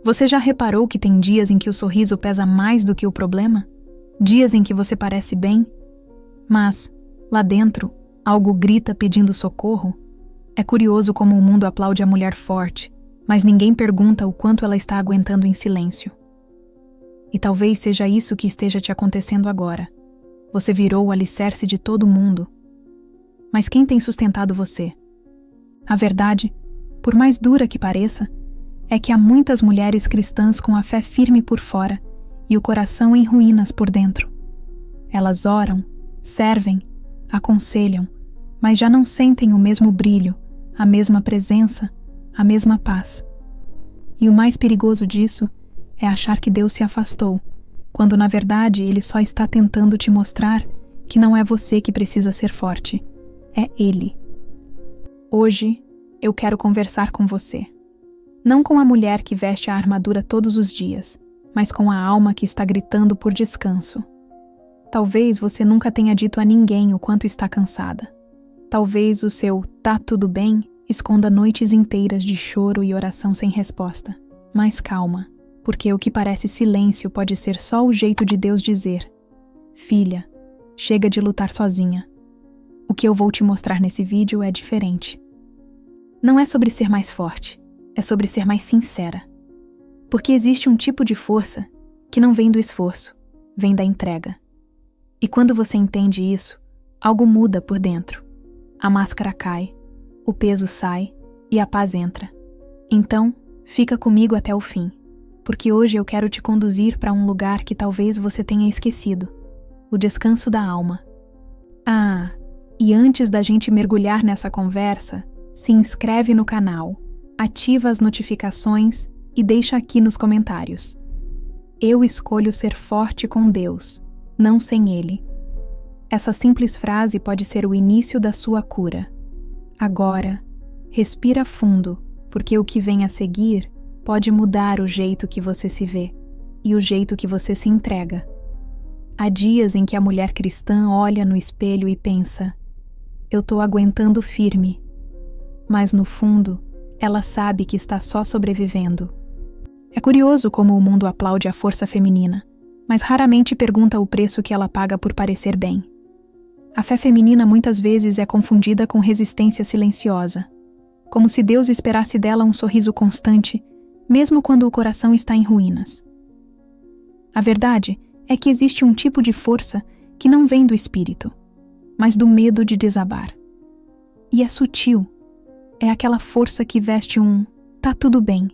Você já reparou que tem dias em que o sorriso pesa mais do que o problema? Dias em que você parece bem, mas, lá dentro, algo grita pedindo socorro? É curioso como o mundo aplaude a mulher forte, mas ninguém pergunta o quanto ela está aguentando em silêncio. E talvez seja isso que esteja te acontecendo agora. Você virou o alicerce de todo mundo. Mas quem tem sustentado você? A verdade, por mais dura que pareça, é que há muitas mulheres cristãs com a fé firme por fora e o coração em ruínas por dentro. Elas oram, servem, aconselham, mas já não sentem o mesmo brilho, a mesma presença, a mesma paz. E o mais perigoso disso é achar que Deus se afastou, quando na verdade Ele só está tentando te mostrar que não é você que precisa ser forte, é Ele. Hoje, eu quero conversar com você. Não com a mulher que veste a armadura todos os dias, mas com a alma que está gritando por descanso. Talvez você nunca tenha dito a ninguém o quanto está cansada. Talvez o seu "tá tudo bem" esconda noites inteiras de choro e oração sem resposta. Mas calma, porque o que parece silêncio pode ser só o jeito de Deus dizer: filha, chega de lutar sozinha. O que eu vou te mostrar nesse vídeo é diferente. Não é sobre ser mais forte, é sobre ser mais sincera. Porque existe um tipo de força que não vem do esforço, vem da entrega. E quando você entende isso, algo muda por dentro. A máscara cai, o peso sai e a paz entra. Então, fica comigo até o fim, porque hoje eu quero te conduzir para um lugar que talvez você tenha esquecido, o descanso da alma. Ah, e antes da gente mergulhar nessa conversa, se inscreve no canal, ativa as notificações e deixa aqui nos comentários. Eu escolho ser forte com Deus, não sem Ele. Essa simples frase pode ser o início da sua cura. Agora, respira fundo, porque o que vem a seguir pode mudar o jeito que você se vê e o jeito que você se entrega. Há dias em que a mulher cristã olha no espelho e pensa: eu tô aguentando firme. Mas no fundo, ela sabe que está só sobrevivendo. É curioso como o mundo aplaude a força feminina, mas raramente pergunta o preço que ela paga por parecer bem. A fé feminina muitas vezes é confundida com resistência silenciosa, como se Deus esperasse dela um sorriso constante, mesmo quando o coração está em ruínas. A verdade é que existe um tipo de força que não vem do espírito, mas do medo de desabar. E é sutil. É aquela força que veste um "tá tudo bem"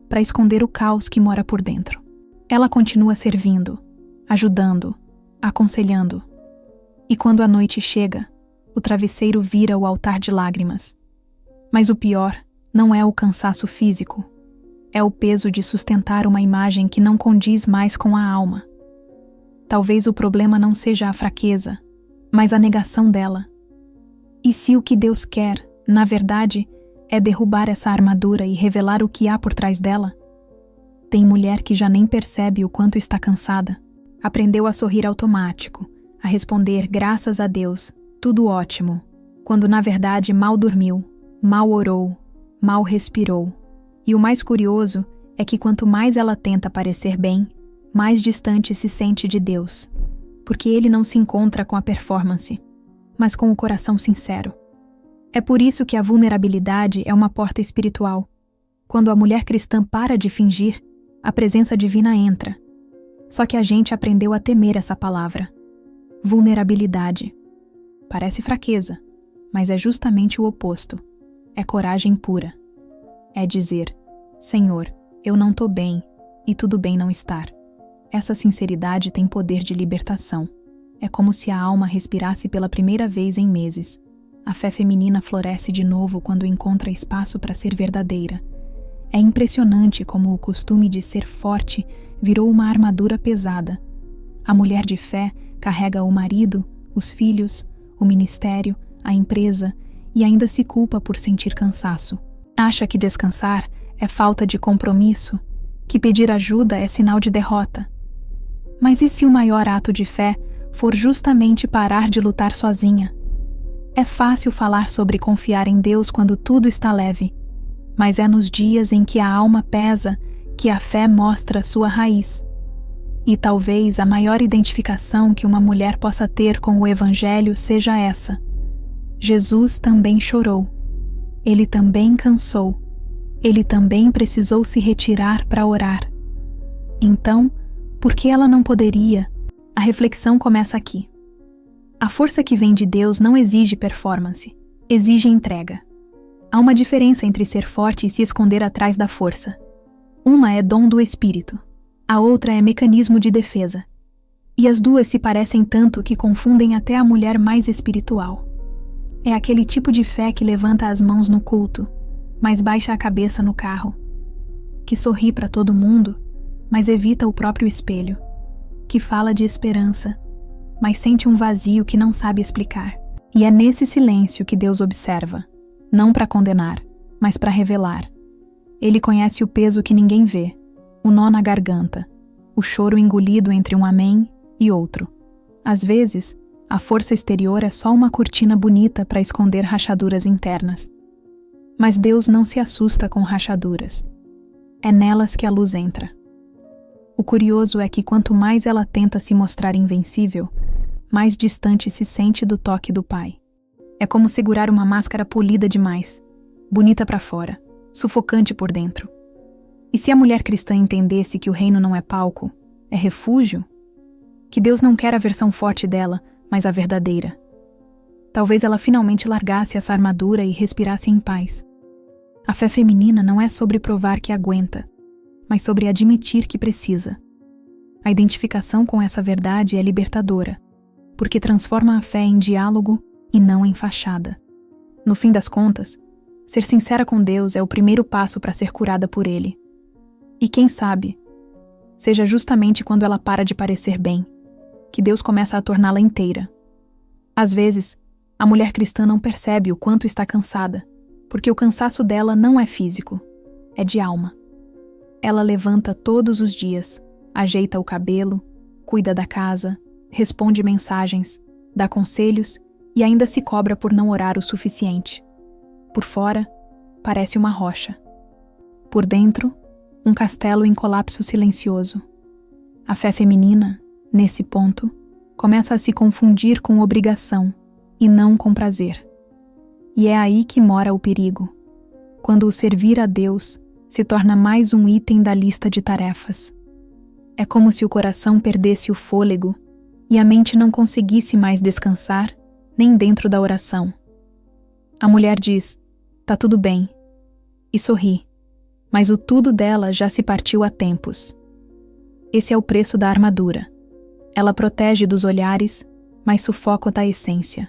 para esconder o caos que mora por dentro. Ela continua servindo, ajudando, aconselhando. E quando a noite chega, o travesseiro vira o altar de lágrimas. Mas o pior não é o cansaço físico, é o peso de sustentar uma imagem que não condiz mais com a alma. Talvez o problema não seja a fraqueza, mas a negação dela. E se o que Deus quer, na verdade, é derrubar essa armadura e revelar o que há por trás dela? Tem mulher que já nem percebe o quanto está cansada. Aprendeu a sorrir automático, a responder graças a Deus, tudo ótimo, quando na verdade mal dormiu, mal orou, mal respirou. E o mais curioso é que quanto mais ela tenta parecer bem, mais distante se sente de Deus, porque Ele não se encontra com a performance, mas com o coração sincero. É por isso que a vulnerabilidade é uma porta espiritual. Quando a mulher cristã para de fingir, a presença divina entra. Só que a gente aprendeu a temer essa palavra. Vulnerabilidade. Parece fraqueza, mas é justamente o oposto. É coragem pura. É dizer: Senhor, eu não tô bem, e tudo bem não estar. Essa sinceridade tem poder de libertação. É como se a alma respirasse pela primeira vez em meses. A fé feminina floresce de novo quando encontra espaço para ser verdadeira. É impressionante como o costume de ser forte virou uma armadura pesada. A mulher de fé carrega o marido, os filhos, o ministério, a empresa e ainda se culpa por sentir cansaço. Acha que descansar é falta de compromisso, que pedir ajuda é sinal de derrota. Mas e se o maior ato de fé for justamente parar de lutar sozinha? É fácil falar sobre confiar em Deus quando tudo está leve, mas é nos dias em que a alma pesa que a fé mostra sua raiz. E talvez a maior identificação que uma mulher possa ter com o Evangelho seja essa: Jesus também chorou. Ele também cansou. Ele também precisou se retirar para orar. Então, por que ela não poderia? A reflexão começa aqui. A força que vem de Deus não exige performance, exige entrega. Há uma diferença entre ser forte e se esconder atrás da força. Uma é dom do Espírito, a outra é mecanismo de defesa. E as duas se parecem tanto que confundem até a mulher mais espiritual. É aquele tipo de fé que levanta as mãos no culto, mas baixa a cabeça no carro. Que sorri para todo mundo, mas evita o próprio espelho. Que fala de esperança, mas sente um vazio que não sabe explicar. E é nesse silêncio que Deus observa, não para condenar, mas para revelar. Ele conhece o peso que ninguém vê, o nó na garganta, o choro engolido entre um amém e outro. Às vezes, a força exterior é só uma cortina bonita para esconder rachaduras internas. Mas Deus não se assusta com rachaduras. É nelas que a luz entra. O curioso é que quanto mais ela tenta se mostrar invencível, mais distante se sente do toque do Pai. É como segurar uma máscara polida demais, bonita para fora, sufocante por dentro. E se a mulher cristã entendesse que o reino não é palco, é refúgio? Que Deus não quer a versão forte dela, mas a verdadeira. Talvez ela finalmente largasse essa armadura e respirasse em paz. A fé feminina não é sobre provar que aguenta, mas sobre admitir que precisa. A identificação com essa verdade é libertadora, porque transforma a fé em diálogo e não em fachada. No fim das contas, ser sincera com Deus é o primeiro passo para ser curada por Ele. E quem sabe, seja justamente quando ela para de parecer bem, que Deus começa a torná-la inteira. Às vezes, a mulher cristã não percebe o quanto está cansada, porque o cansaço dela não é físico, é de alma. Ela levanta todos os dias, ajeita o cabelo, cuida da casa, responde mensagens, dá conselhos e ainda se cobra por não orar o suficiente. Por fora, parece uma rocha. Por dentro, um castelo em colapso silencioso. A fé feminina, nesse ponto, começa a se confundir com obrigação e não com prazer. E é aí que mora o perigo, quando o servir a Deus se torna mais um item da lista de tarefas. É como se o coração perdesse o fôlego e a mente não conseguisse mais descansar nem dentro da oração. A mulher diz, tá tudo bem, e sorri, mas o tudo dela já se partiu há tempos. Esse é o preço da armadura. Ela protege dos olhares, mas sufoca da essência.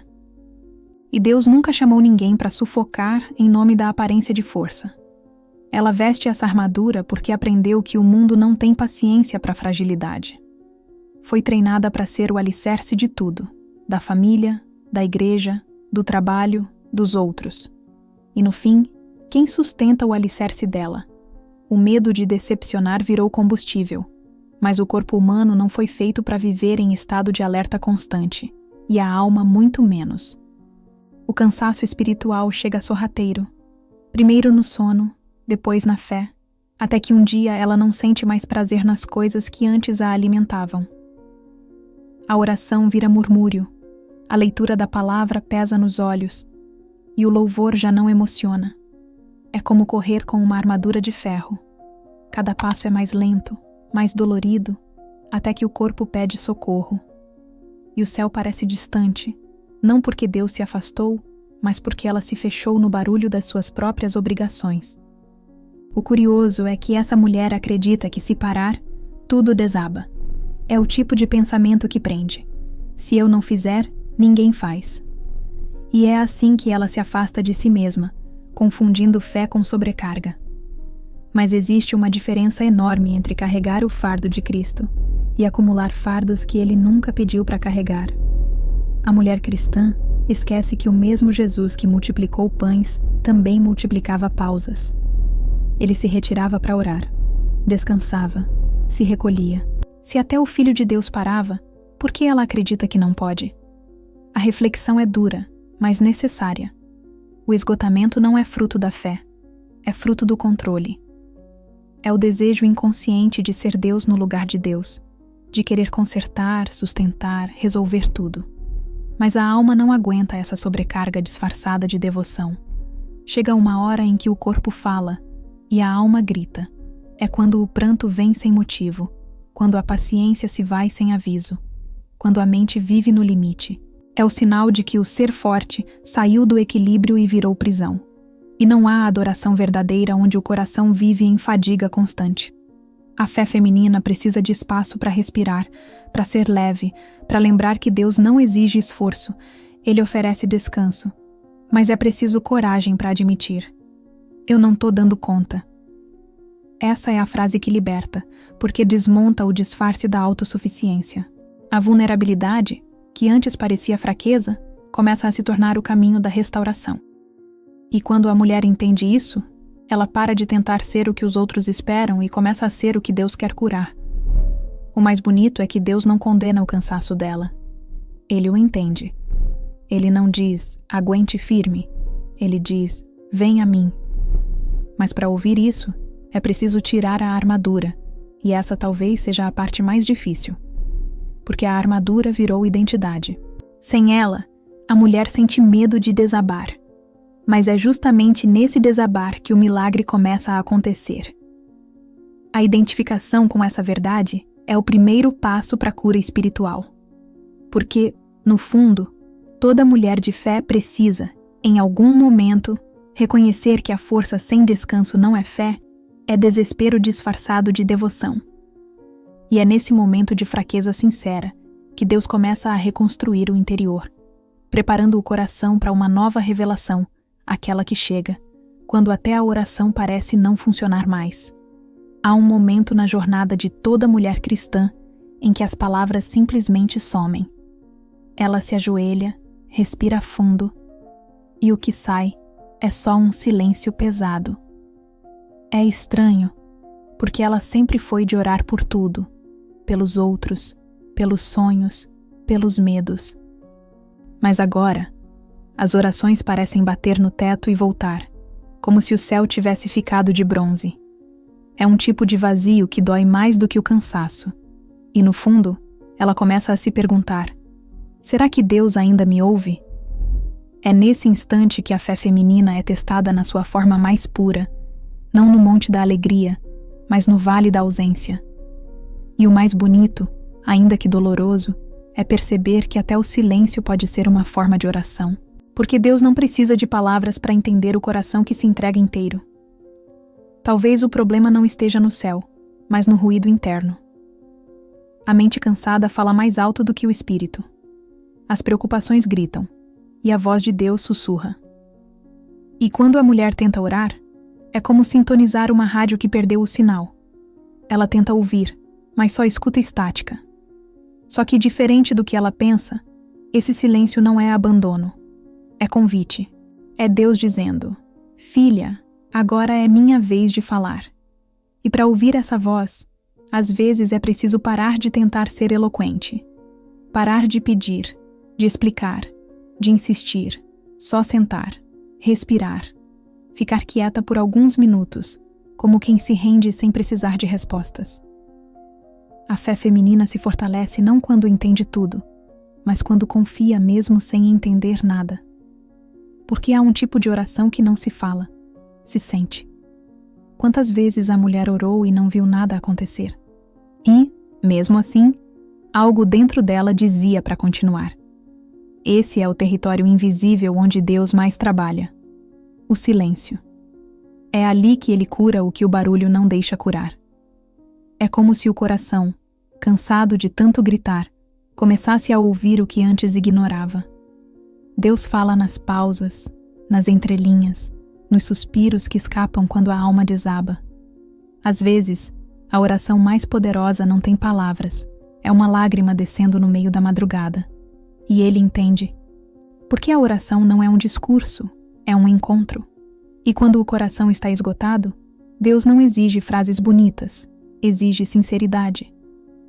E Deus nunca chamou ninguém para sufocar em nome da aparência de força. Ela veste essa armadura porque aprendeu que o mundo não tem paciência para fragilidade. Foi treinada para ser o alicerce de tudo, da família, da igreja, do trabalho, dos outros. E no fim, quem sustenta o alicerce dela? O medo de decepcionar virou combustível, mas o corpo humano não foi feito para viver em estado de alerta constante, e a alma muito menos. O cansaço espiritual chega sorrateiro, primeiro no sono, depois na fé, até que um dia ela não sente mais prazer nas coisas que antes a alimentavam. A oração vira murmúrio, a leitura da palavra pesa nos olhos, e o louvor já não emociona. É como correr com uma armadura de ferro. Cada passo é mais lento, mais dolorido, até que o corpo pede socorro. E o céu parece distante, não porque Deus se afastou, mas porque ela se fechou no barulho das suas próprias obrigações. O curioso é que essa mulher acredita que se parar, tudo desaba. É o tipo de pensamento que prende. Se eu não fizer, ninguém faz. E é assim que ela se afasta de si mesma, confundindo fé com sobrecarga. Mas existe uma diferença enorme entre carregar o fardo de Cristo e acumular fardos que Ele nunca pediu para carregar. A mulher cristã esquece que o mesmo Jesus que multiplicou pães também multiplicava pausas. Ele se retirava para orar, descansava, se recolhia. Se até o Filho de Deus parava, por que ela acredita que não pode? A reflexão é dura, mas necessária. O esgotamento não é fruto da fé, é fruto do controle. É o desejo inconsciente de ser Deus no lugar de Deus, de querer consertar, sustentar, resolver tudo. Mas a alma não aguenta essa sobrecarga disfarçada de devoção. Chega uma hora em que o corpo fala e a alma grita. É quando o pranto vem sem motivo, quando a paciência se vai sem aviso, quando a mente vive no limite. É o sinal de que o ser forte saiu do equilíbrio e virou prisão. E não há adoração verdadeira onde o coração vive em fadiga constante. A fé feminina precisa de espaço para respirar, para ser leve, para lembrar que Deus não exige esforço, Ele oferece descanso. Mas é preciso coragem para admitir: eu não estou dando conta. Essa é a frase que liberta, porque desmonta o disfarce da autossuficiência. A vulnerabilidade, que antes parecia fraqueza, começa a se tornar o caminho da restauração. E quando a mulher entende isso, ela para de tentar ser o que os outros esperam e começa a ser o que Deus quer curar. O mais bonito é que Deus não condena o cansaço dela. Ele o entende. Ele não diz, aguente firme. Ele diz, vem a mim. Mas para ouvir isso, é preciso tirar a armadura, e essa talvez seja a parte mais difícil. Porque a armadura virou identidade. Sem ela, a mulher sente medo de desabar. Mas é justamente nesse desabar que o milagre começa a acontecer. A identificação com essa verdade é o primeiro passo para a cura espiritual. Porque, no fundo, toda mulher de fé precisa, em algum momento, reconhecer que a força sem descanso não é fé, é desespero disfarçado de devoção. E é nesse momento de fraqueza sincera que Deus começa a reconstruir o interior, preparando o coração para uma nova revelação, aquela que chega, quando até a oração parece não funcionar mais. Há um momento na jornada de toda mulher cristã em que as palavras simplesmente somem. Ela se ajoelha, respira fundo, e o que sai é só um silêncio pesado. É estranho, porque ela sempre foi de orar por tudo, pelos outros, pelos sonhos, pelos medos. Mas agora, as orações parecem bater no teto e voltar, como se o céu tivesse ficado de bronze. É um tipo de vazio que dói mais do que o cansaço. E no fundo, ela começa a se perguntar: será que Deus ainda me ouve? É nesse instante que a fé feminina é testada na sua forma mais pura, não no monte da alegria, mas no vale da ausência. E o mais bonito, ainda que doloroso, é perceber que até o silêncio pode ser uma forma de oração. Porque Deus não precisa de palavras para entender o coração que se entrega inteiro. Talvez o problema não esteja no céu, mas no ruído interno. A mente cansada fala mais alto do que o espírito. As preocupações gritam, e a voz de Deus sussurra. E quando a mulher tenta orar, é como sintonizar uma rádio que perdeu o sinal. Ela tenta ouvir, mas só escuta estática. Só que, diferente do que ela pensa, esse silêncio não é abandono. É convite. É Deus dizendo: filha, agora é minha vez de falar. E para ouvir essa voz, às vezes é preciso parar de tentar ser eloquente. Parar de pedir, de explicar, de insistir, só sentar, respirar, ficar quieta por alguns minutos, como quem se rende sem precisar de respostas. A fé feminina se fortalece não quando entende tudo, mas quando confia mesmo sem entender nada. Porque há um tipo de oração que não se fala, se sente. Quantas vezes a mulher orou e não viu nada acontecer? E, mesmo assim, algo dentro dela dizia para continuar. Esse é o território invisível onde Deus mais trabalha. O silêncio. É ali que Ele cura o que o barulho não deixa curar. É como se o coração, cansado de tanto gritar, começasse a ouvir o que antes ignorava. Deus fala nas pausas, nas entrelinhas, nos suspiros que escapam quando a alma desaba. Às vezes, a oração mais poderosa não tem palavras, é uma lágrima descendo no meio da madrugada. E Ele entende. Porque a oração não é um discurso, é um encontro. E quando o coração está esgotado, Deus não exige frases bonitas, exige sinceridade.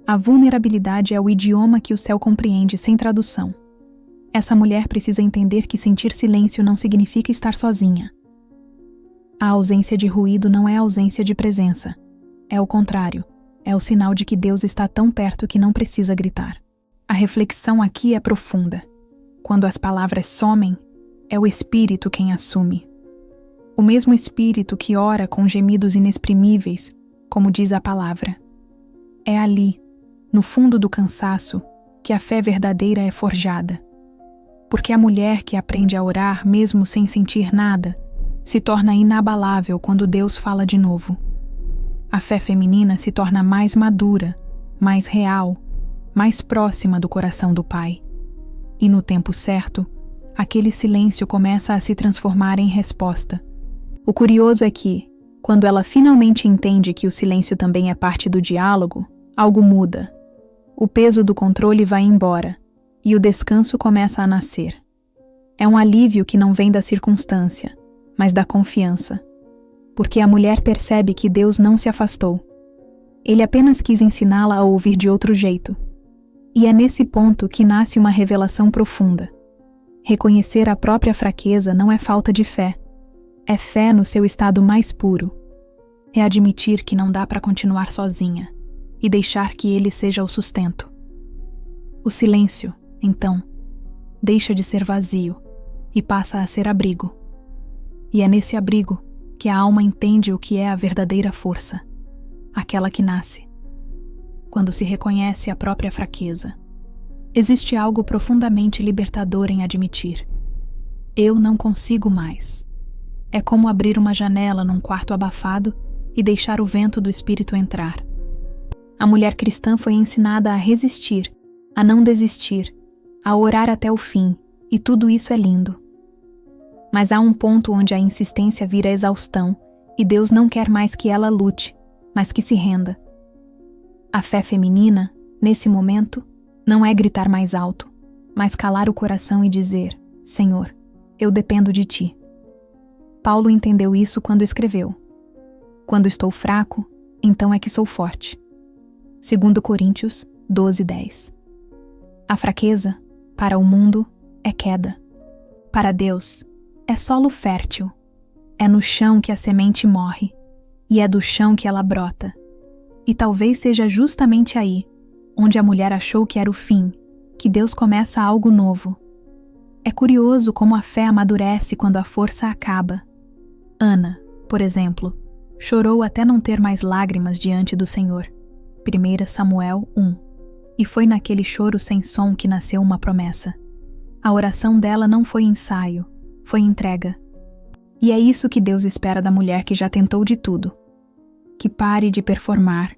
A vulnerabilidade é o idioma que o céu compreende sem tradução. Essa mulher precisa entender que sentir silêncio não significa estar sozinha. A ausência de ruído não é ausência de presença, é o contrário. É o sinal de que Deus está tão perto que não precisa gritar. A reflexão aqui é profunda. Quando as palavras somem, é o Espírito quem assume. O mesmo Espírito que ora com gemidos inexprimíveis, como diz a palavra. É ali, no fundo do cansaço, que a fé verdadeira é forjada. Porque a mulher que aprende a orar mesmo sem sentir nada, se torna inabalável quando Deus fala de novo. A fé feminina se torna mais madura, mais real, mais próxima do coração do Pai. E no tempo certo, aquele silêncio começa a se transformar em resposta. O curioso é que, quando ela finalmente entende que o silêncio também é parte do diálogo, algo muda. O peso do controle vai embora, e o descanso começa a nascer. É um alívio que não vem da circunstância, mas da confiança. Porque a mulher percebe que Deus não se afastou. Ele apenas quis ensiná-la a ouvir de outro jeito. E é nesse ponto que nasce uma revelação profunda. Reconhecer a própria fraqueza não é falta de fé. É fé no seu estado mais puro. É admitir que não dá para continuar sozinha e deixar que ele seja o sustento. O silêncio, então, deixa de ser vazio e passa a ser abrigo. E é nesse abrigo que a alma entende o que é a verdadeira força, aquela que nasce, quando se reconhece a própria fraqueza. Existe algo profundamente libertador em admitir: eu não consigo mais. É como abrir uma janela num quarto abafado e deixar o vento do Espírito entrar. A mulher cristã foi ensinada a resistir, a não desistir, a orar até o fim, e tudo isso é lindo. Mas há um ponto onde a insistência vira exaustão e Deus não quer mais que ela lute, mas que se renda. A fé feminina, nesse momento, não é gritar mais alto, mas calar o coração e dizer: Senhor, eu dependo de Ti. Paulo entendeu isso quando escreveu: quando estou fraco, então é que sou forte. 2 Coríntios 12:10. A fraqueza, para o mundo, é queda. Para Deus, é solo fértil. É no chão que a semente morre, e é do chão que ela brota. E talvez seja justamente aí, onde a mulher achou que era o fim, que Deus começa algo novo. É curioso como a fé amadurece quando a força acaba. Ana, por exemplo, chorou até não ter mais lágrimas diante do Senhor. 1 Samuel 1. E foi naquele choro sem som que nasceu uma promessa. A oração dela não foi ensaio, foi entrega. E é isso que Deus espera da mulher que já tentou de tudo. Que pare de performar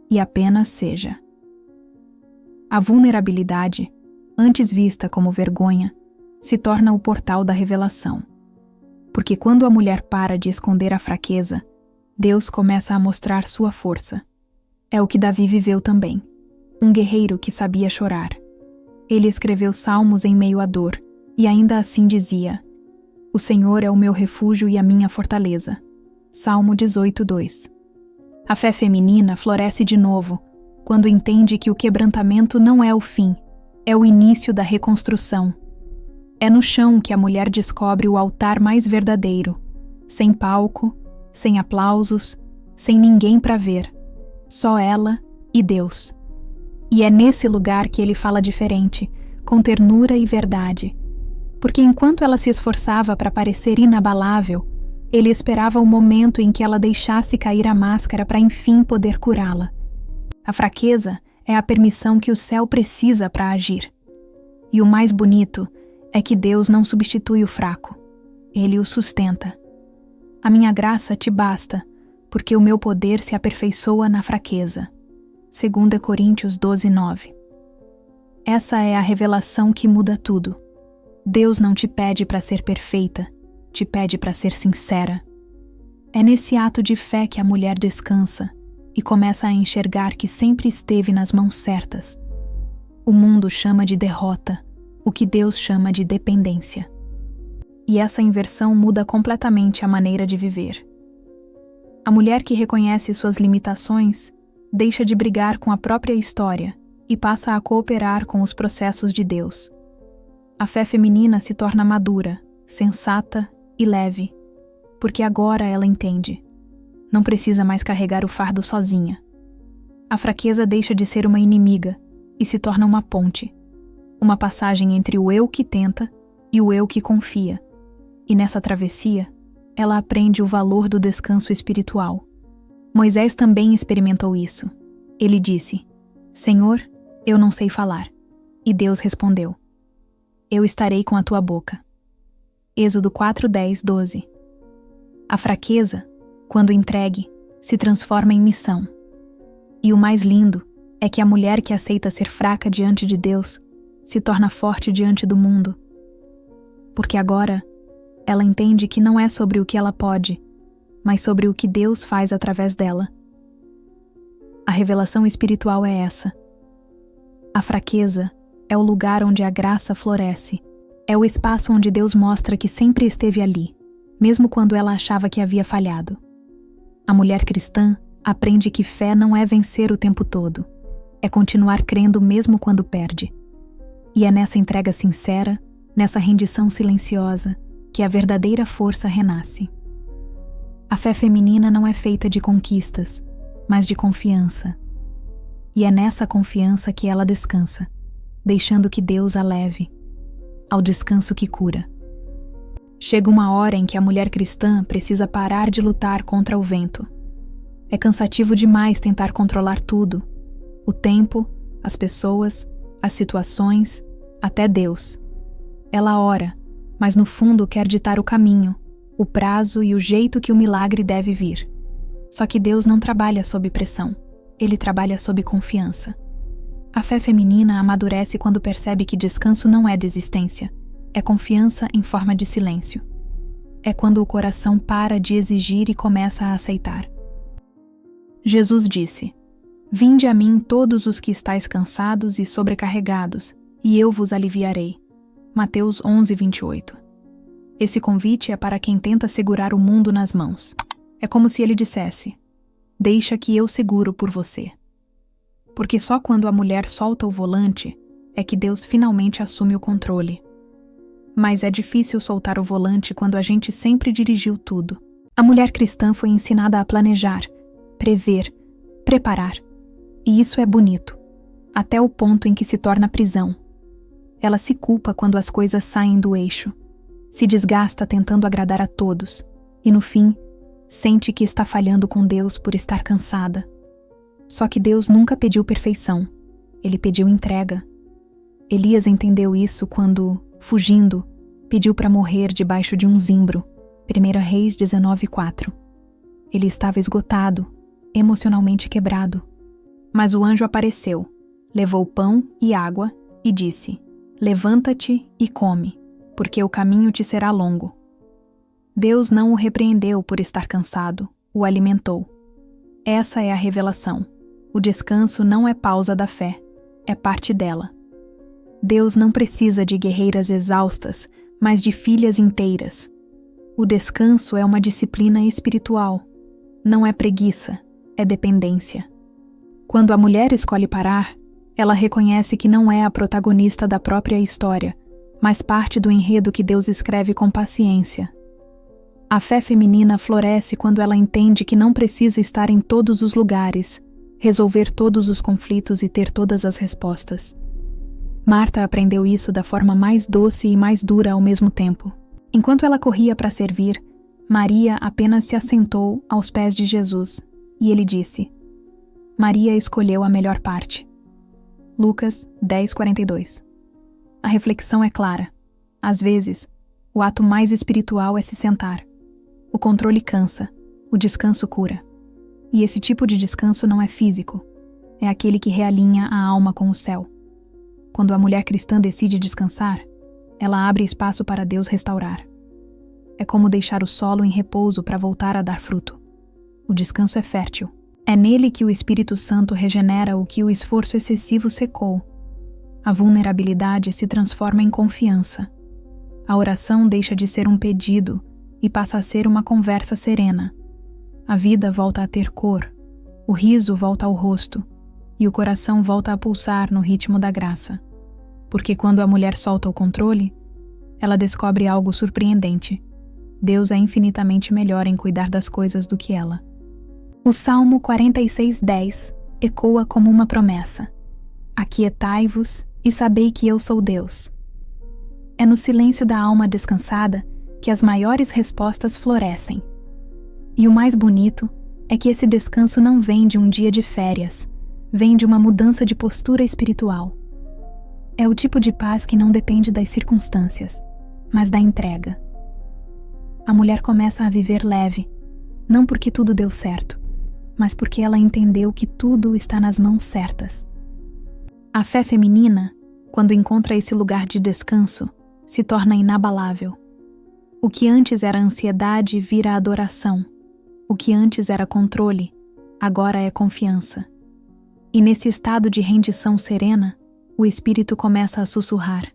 e apenas seja. A vulnerabilidade, antes vista como vergonha, se torna o portal da revelação. Porque quando a mulher para de esconder a fraqueza, Deus começa a mostrar sua força. É o que Davi viveu também. Um guerreiro que sabia chorar. Ele escreveu salmos em meio à dor, e ainda assim dizia: O Senhor é o meu refúgio e a minha fortaleza. Salmo 18:2. A fé feminina floresce de novo, quando entende que o quebrantamento não é o fim, é o início da reconstrução. É no chão que a mulher descobre o altar mais verdadeiro, sem palco, sem aplausos, sem ninguém para ver. Só ela e Deus. E é nesse lugar que ele fala diferente, com ternura e verdade. Porque enquanto ela se esforçava para parecer inabalável, ele esperava o momento em que ela deixasse cair a máscara para enfim poder curá-la. A fraqueza é a permissão que o céu precisa para agir. E o mais bonito é que Deus não substitui o fraco. Ele o sustenta. A minha graça te basta, porque o meu poder se aperfeiçoa na fraqueza. 2 Coríntios 12:9. Essa é a revelação que muda tudo. Deus não te pede para ser perfeita, te pede para ser sincera. É nesse ato de fé que a mulher descansa e começa a enxergar que sempre esteve nas mãos certas. O mundo chama de derrota, o que Deus chama de dependência. E essa inversão muda completamente a maneira de viver. A mulher que reconhece suas limitações deixa de brigar com a própria história e passa a cooperar com os processos de Deus. A fé feminina se torna madura, sensata e leve, porque agora ela entende. Não precisa mais carregar o fardo sozinha. A fraqueza deixa de ser uma inimiga e se torna uma ponte, uma passagem entre o eu que tenta e o eu que confia. E nessa travessia, ela aprende o valor do descanso espiritual. Moisés também experimentou isso. Ele disse: Senhor, eu não sei falar. E Deus respondeu: Eu estarei com a tua boca. Êxodo 4, 10, 12. A fraqueza, quando entregue, se transforma em missão. E o mais lindo é que a mulher que aceita ser fraca diante de Deus se torna forte diante do mundo. Porque agora ela entende que não é sobre o que ela pode, mas sobre o que Deus faz através dela. A revelação espiritual é essa. A fraqueza é o lugar onde a graça floresce. É o espaço onde Deus mostra que sempre esteve ali, mesmo quando ela achava que havia falhado. A mulher cristã aprende que fé não é vencer o tempo todo, é continuar crendo mesmo quando perde. E é nessa entrega sincera, nessa rendição silenciosa, que a verdadeira força renasce. A fé feminina não é feita de conquistas, mas de confiança. E é nessa confiança que ela descansa, deixando que Deus a leve ao descanso que cura. Chega uma hora em que a mulher cristã precisa parar de lutar contra o vento. É cansativo demais tentar controlar tudo: o tempo, as pessoas, as situações, até Deus. Ela ora, mas no fundo quer ditar o caminho, o prazo e o jeito que o milagre deve vir. Só que Deus não trabalha sob pressão, Ele trabalha sob confiança. A fé feminina amadurece quando percebe que descanso não é desistência, é confiança em forma de silêncio. É quando o coração para de exigir e começa a aceitar. Jesus disse: Vinde a mim todos os que estáis cansados e sobrecarregados, e eu vos aliviarei. Mateus 11, 28. Esse convite é para quem tenta segurar o mundo nas mãos. É como se ele dissesse: Deixa que eu seguro por você. Porque só quando a mulher solta o volante é que Deus finalmente assume o controle. Mas é difícil soltar o volante quando a gente sempre dirigiu tudo. A mulher cristã foi ensinada a planejar, prever, preparar. E isso é bonito, até o ponto em que se torna prisão. Ela se culpa quando as coisas saem do eixo, se desgasta tentando agradar a todos, e no fim, sente que está falhando com Deus por estar cansada. Só que Deus nunca pediu perfeição, Ele pediu entrega. Elias entendeu isso quando, fugindo, pediu para morrer debaixo de um zimbro. 1 Reis 19:4. Ele estava esgotado, emocionalmente quebrado. Mas o anjo apareceu, levou pão e água e disse: Levanta-te e come, porque o caminho te será longo. Deus não o repreendeu por estar cansado, o alimentou. Essa é a revelação. O descanso não é pausa da fé, é parte dela. Deus não precisa de guerreiras exaustas, mas de filhas inteiras. O descanso é uma disciplina espiritual. Não é preguiça, é dependência. Quando a mulher escolhe parar, ela reconhece que não é a protagonista da própria história, mas parte do enredo que Deus escreve com paciência. A fé feminina floresce quando ela entende que não precisa estar em todos os lugares, resolver todos os conflitos e ter todas as respostas. Marta aprendeu isso da forma mais doce e mais dura ao mesmo tempo. Enquanto ela corria para servir, Maria apenas se assentou aos pés de Jesus, e ele disse: Maria escolheu a melhor parte. Lucas 10:42. A reflexão é clara. Às vezes, o ato mais espiritual é se sentar. O controle cansa, o descanso cura. E esse tipo de descanso não é físico, é aquele que realinha a alma com o céu. Quando a mulher cristã decide descansar, ela abre espaço para Deus restaurar. É como deixar o solo em repouso para voltar a dar fruto. O descanso é fértil. É nele que o Espírito Santo regenera o que o esforço excessivo secou. A vulnerabilidade se transforma em confiança. A oração deixa de ser um pedido e passa a ser uma conversa serena. A vida volta a ter cor, o riso volta ao rosto e o coração volta a pulsar no ritmo da graça. Porque quando a mulher solta o controle, ela descobre algo surpreendente. Deus é infinitamente melhor em cuidar das coisas do que ela. O Salmo 46:10 ecoa como uma promessa: aquietai-vos e sabei que eu sou Deus. É no silêncio da alma descansada que as maiores respostas florescem. E o mais bonito é que esse descanso não vem de um dia de férias, vem de uma mudança de postura espiritual. É o tipo de paz que não depende das circunstâncias, mas da entrega. A mulher começa a viver leve, não porque tudo deu certo, mas porque ela entendeu que tudo está nas mãos certas. A fé feminina, quando encontra esse lugar de descanso, se torna inabalável. O que antes era ansiedade vira adoração. O que antes era controle, agora é confiança. E nesse estado de rendição serena, o espírito começa a sussurrar: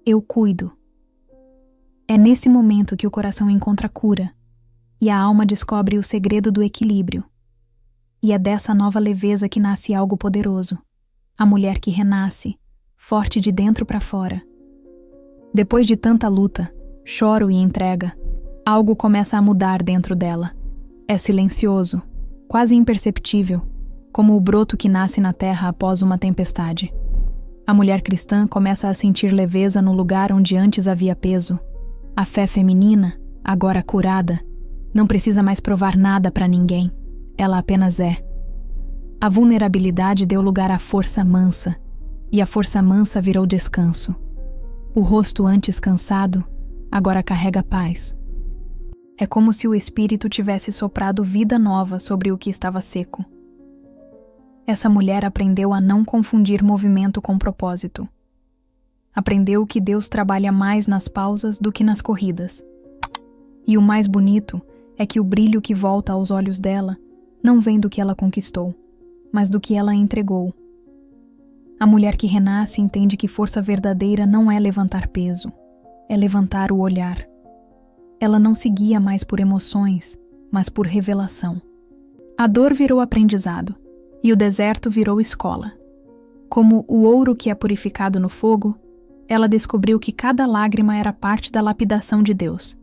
eu cuido. É nesse momento que o coração encontra cura, e a alma descobre o segredo do equilíbrio. E é dessa nova leveza que nasce algo poderoso, a mulher que renasce, forte de dentro para fora. Depois de tanta luta, choro e entrega, algo começa a mudar dentro dela. É silencioso, quase imperceptível, como o broto que nasce na terra após uma tempestade. A mulher cristã começa a sentir leveza no lugar onde antes havia peso. A fé feminina, agora curada, não precisa mais provar nada para ninguém. Ela apenas é. A vulnerabilidade deu lugar à força mansa, e a força mansa virou descanso. O rosto antes cansado, agora carrega paz. É como se o Espírito tivesse soprado vida nova sobre o que estava seco. Essa mulher aprendeu a não confundir movimento com propósito. Aprendeu que Deus trabalha mais nas pausas do que nas corridas. E o mais bonito é que o brilho que volta aos olhos dela não vem do que ela conquistou, mas do que ela entregou. A mulher que renasce entende que força verdadeira não é levantar peso, é levantar o olhar. Ela não se guia mais por emoções, mas por revelação. A dor virou aprendizado, e o deserto virou escola. Como o ouro que é purificado no fogo, ela descobriu que cada lágrima era parte da lapidação de Deus.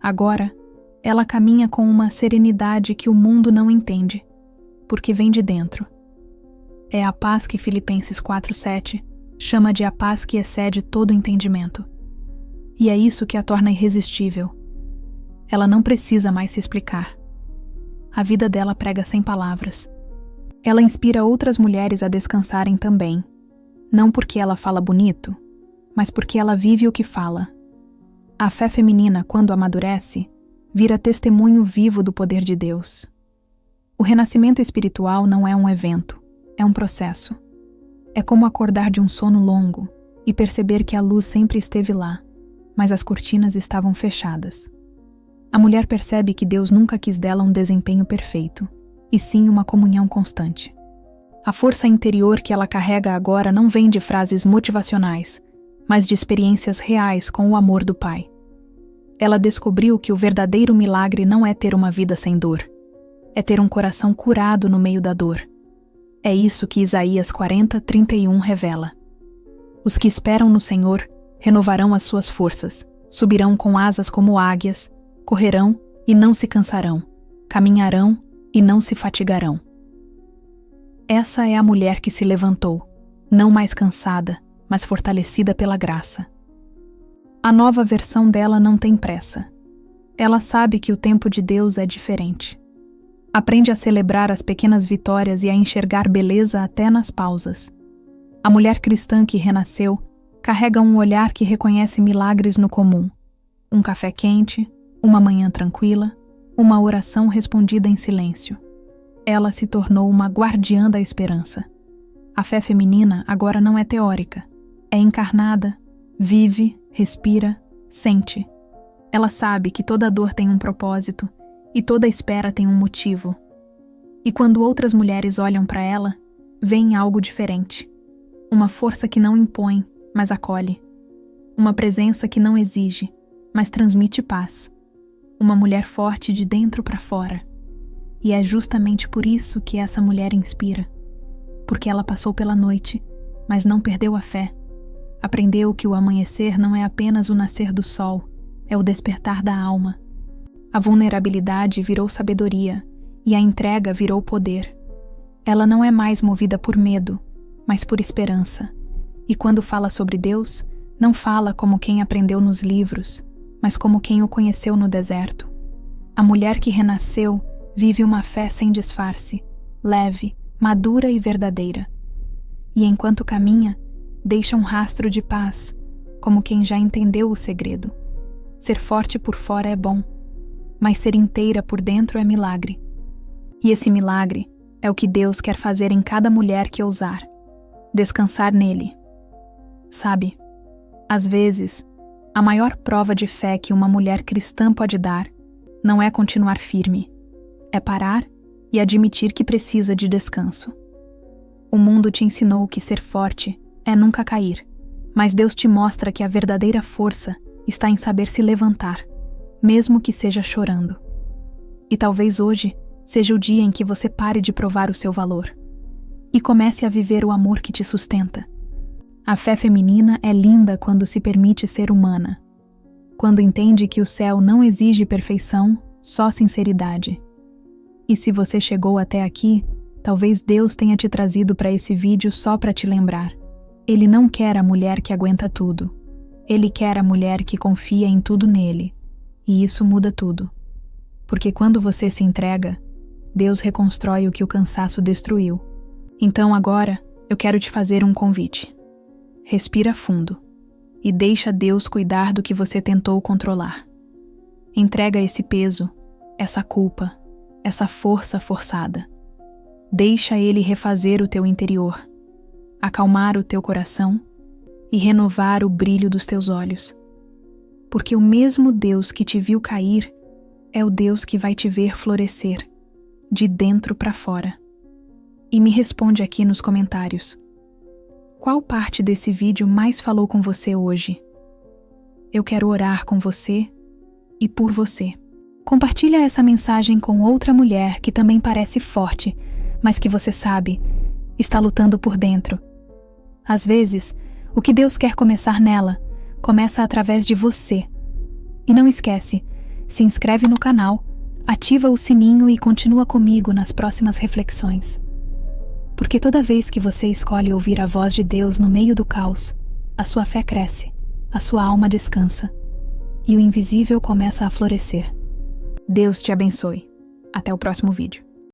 Agora, ela caminha com uma serenidade que o mundo não entende, porque vem de dentro. É a paz que Filipenses 4:7 chama de a paz que excede todo entendimento. E é isso que a torna irresistível. Ela não precisa mais se explicar. A vida dela prega sem palavras. Ela inspira outras mulheres a descansarem também, não porque ela fala bonito, mas porque ela vive o que fala. A fé feminina, quando amadurece, vira testemunho vivo do poder de Deus. O renascimento espiritual não é um evento, é um processo. É como acordar de um sono longo e perceber que a luz sempre esteve lá, mas as cortinas estavam fechadas. A mulher percebe que Deus nunca quis dela um desempenho perfeito, e sim uma comunhão constante. A força interior que ela carrega agora não vem de frases motivacionais, mas de experiências reais com o amor do Pai. Ela descobriu que o verdadeiro milagre não é ter uma vida sem dor, é ter um coração curado no meio da dor. É isso que Isaías 40:31 revela. Os que esperam no Senhor renovarão as suas forças, subirão com asas como águias, correrão e não se cansarão, caminharão e não se fatigarão. Essa é a mulher que se levantou, não mais cansada, mas fortalecida pela graça. A nova versão dela não tem pressa. Ela sabe que o tempo de Deus é diferente. Aprende a celebrar as pequenas vitórias e a enxergar beleza até nas pausas. A mulher cristã que renasceu carrega um olhar que reconhece milagres no comum. Um café quente, uma manhã tranquila, uma oração respondida em silêncio. Ela se tornou uma guardiã da esperança. A fé feminina agora não é teórica, é encarnada, vive, respira, sente. Ela sabe que toda dor tem um propósito e toda espera tem um motivo. E quando outras mulheres olham para ela, veem algo diferente. Uma força que não impõe, mas acolhe. Uma presença que não exige, mas transmite paz. Uma mulher forte de dentro para fora. E é justamente por isso que essa mulher inspira. Porque ela passou pela noite, mas não perdeu a fé. Aprendeu que o amanhecer não é apenas o nascer do sol, é o despertar da alma. A vulnerabilidade virou sabedoria, E a entrega virou poder. Ela não é mais movida por medo, mas por esperança. E quando fala sobre Deus, não fala como quem aprendeu nos livros, mas como quem o conheceu no deserto. A mulher que renasceu vive uma fé sem disfarce, leve, madura e verdadeira. E enquanto caminha, deixa um rastro de paz, como quem já entendeu o segredo. Ser forte por fora é bom, mas ser inteira por dentro é milagre. E esse milagre é o que Deus quer fazer em cada mulher que ousar. Descansar nele. Sabe, às vezes, a maior prova de fé que uma mulher cristã pode dar não é continuar firme, é parar e admitir que precisa de descanso. O mundo te ensinou que ser forte é nunca cair, mas Deus te mostra que a verdadeira força está em saber se levantar, mesmo que seja chorando. E talvez hoje seja o dia em que você pare de provar o seu valor e comece a viver o amor que te sustenta. A fé feminina é linda quando se permite ser humana, quando entende que o céu não exige perfeição, só sinceridade. E se você chegou até aqui, talvez Deus tenha te trazido para esse vídeo só para te lembrar. Ele não quer a mulher que aguenta tudo. Ele quer a mulher que confia em tudo nele. E isso muda tudo. Porque quando você se entrega, Deus reconstrói o que o cansaço destruiu. Então agora, eu quero te fazer um convite. Respira fundo e deixa Deus cuidar do que você tentou controlar. Entrega esse peso, essa culpa, essa força forçada. Deixa Ele refazer o teu interior, acalmar o teu coração e renovar o brilho dos teus olhos. Porque o mesmo Deus que te viu cair é o Deus que vai te ver florescer, de dentro para fora. E me responde aqui nos comentários. Qual parte desse vídeo mais falou com você hoje? Eu quero orar com você e por você. Compartilha essa mensagem com outra mulher que também parece forte, mas que você sabe, está lutando por dentro. Às vezes, o que Deus quer começar nela, começa através de você. E não esquece, se inscreve no canal, ativa o sininho e continua comigo nas próximas reflexões. Porque toda vez que você escolhe ouvir a voz de Deus no meio do caos, a sua fé cresce, a sua alma descansa e o invisível começa a florescer. Deus te abençoe. Até o próximo vídeo.